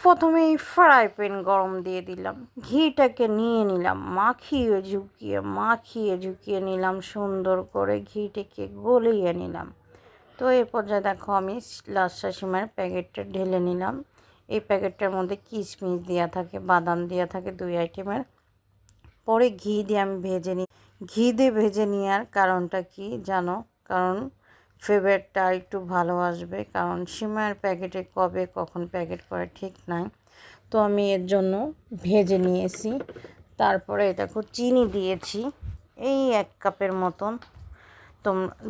প্রথমেই fry pan গরম দিয়ে দিলাম, ঘিটাকে নিয়ে নিলাম, মাখিয়ে ঝুঁকিয়ে নিলাম সুন্দর করে, ঘিটাকে গলিয়ে নিলাম। তো এই পর্যায়ে দেখো আমি লাচ্ছা সিমাইয়ের প্যাকেটটা ঢেলে নিলাম। এই প্যাকেটটার মধ্যে কিশমিশ দেওয়া থাকে, বাদাম দেওয়া থাকে 2 আইটেমের। পরে ঘি দিয়ে আমি ভেজে নিই। ঘি দিয়ে ভেজে নেওয়ার কারণটা কি জানো? কারণ ফ্লেভারটা একটু ভালো আসবে, কারণ সিমাইয়ের প্যাকেটে কবে কখন প্যাকেট করে ঠিক নাই। তো আমি এর জন্য ভেজে নিয়েছি। তারপরে দেখো চিনি দিয়েছি এই 1 কাপের মতন।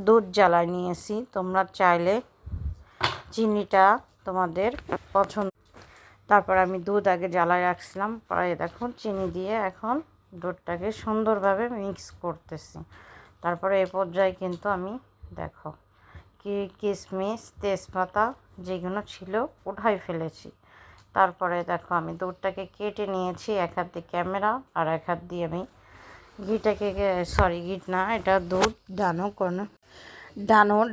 দুধ জ্বালায় নিয়েছি, তোমরা চাইলে চিনিটা তোমাদের পছন্দ। তারপর আমি দুধ আগে জ্বালায় রাখছিলাম, পরে দেখো চিনি দিয়ে এখন দুধটাকে সুন্দরভাবে মিক্স করতেছি। তারপরে এই পর্যায়ে কিন্তু আমি দেখো কিশমিশ তেজপাতা যেগুলো ছিল উঠাই ফেলেছি। তারপরে দেখো আমি দুধটাকে কেটে নিয়েছি, 1 হাত দিয়ে ক্যামেরা আর 1 হাত দিয়ে আমি ঘিটাকে, ঘি না, এটা দুধ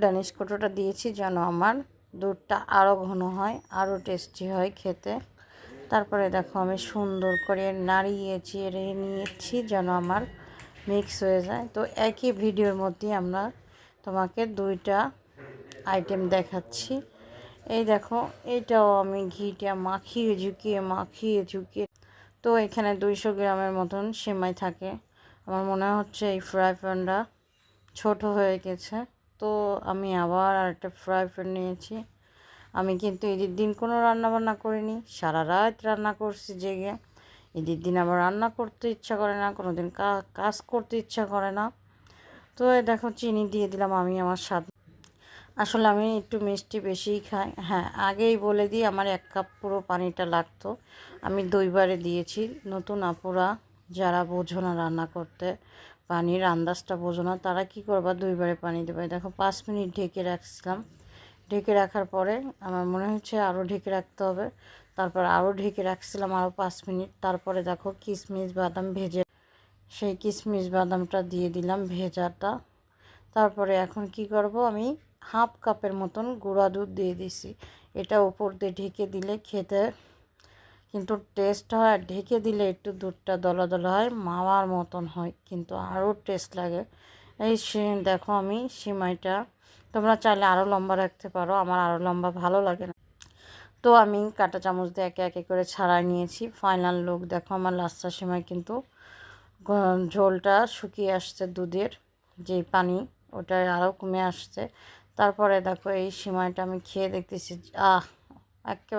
ড্যানিশ কোটোটা দিয়েছি যেন আমার দুধটা আরও ঘন হয়, আরও টেস্টি হয় খেতে। তারপরে দেখো আমি সুন্দর করে নাড়িয়ে চেড়ে নিয়েছি যেন আমার মিক্স হয়ে যায়। তো একই ভিডিওর মধ্যে আমরা তোমাকে 2টা আইটেম দেখাচ্ছি। এই দেখো এটাও আমি ঘিটা মাখিয়ে ঝুঁকিয়ে। তো এখানে 200 গ্রামের মতন সেমাই থাকে। আমার মনে হচ্ছে এই ফ্রাই প্যানটা ছোটো হয়ে গেছে, তো আমি আবার আরেকটা ফ্রাই প্যান নিয়েছি। আমি কিন্তু ঈদের দিন কোনো রান্নাবান্না করিনি, সারা রাত রান্না করছি জেগে। ঈদের দিন আবার রান্না করতে ইচ্ছা করে না, কোনো দিন কাজ করতে ইচ্ছা করে না। তো দেখো চিনি দিয়ে দিলাম আমি আমার স্বাদ। আসলে আমি একটু মিষ্টি বেশিই খাই। হ্যাঁ, আগেই বলে দিই আমার 1 কাপ পুরো পানিটা লাগতো, আমি 2 বারে দিয়েছি। নতুন আপুরা যারা বোঝো না রান্না করতে, পানির আন্দাজটা বোঝো না, তারা কি করবা 2 বারে পানি দেবে। দেখো 5 মিনিট ঢেকে রাখছিলাম। ঢেকে রাখার পরে আমার মনে হচ্ছে আরও ঢেকে রাখতে হবে। তারপর আরও ঢেকে রাখছিলাম আরও 5 মিনিট। তারপরে দেখো কিশমিশ বাদাম ভেজে, সেই কিশমিশ বাদামটা দিয়ে দিলাম ভেজাটা। তারপরে এখন কি করব, আমি 1/2 কাপের মতন গুঁড়া দুধ দিয়ে দিছি। এটা উপর দিয়ে ঢেকে দিলে খেতে কিন্তু টেস্ট হয়, আর ঢেকে দিলে একটু দুধটা দলা দলা হয়, মাওয়ার মতন হয়, কিন্তু আরও টেস্ট লাগে। এই দেখো আমি সিমাইটা, তোমরা চাইলে আরও লম্বা রাখতে পারো, আমার আরও লম্বা ভালো লাগে না। তো আমি কাঁটা চামচ দিয়ে একে একে করে ছাড়াই নিয়েছি। ফাইনাল লুক দেখো আমার লাচ্ছা সিমাই কিন্তু ঝোলটা শুকিয়ে আসছে, দুধের যেই পানি ওটা আরও কমে আসছে। তারপরে দেখো এই সিমাইটা আমি খেয়ে দেখতেছি, একেবারে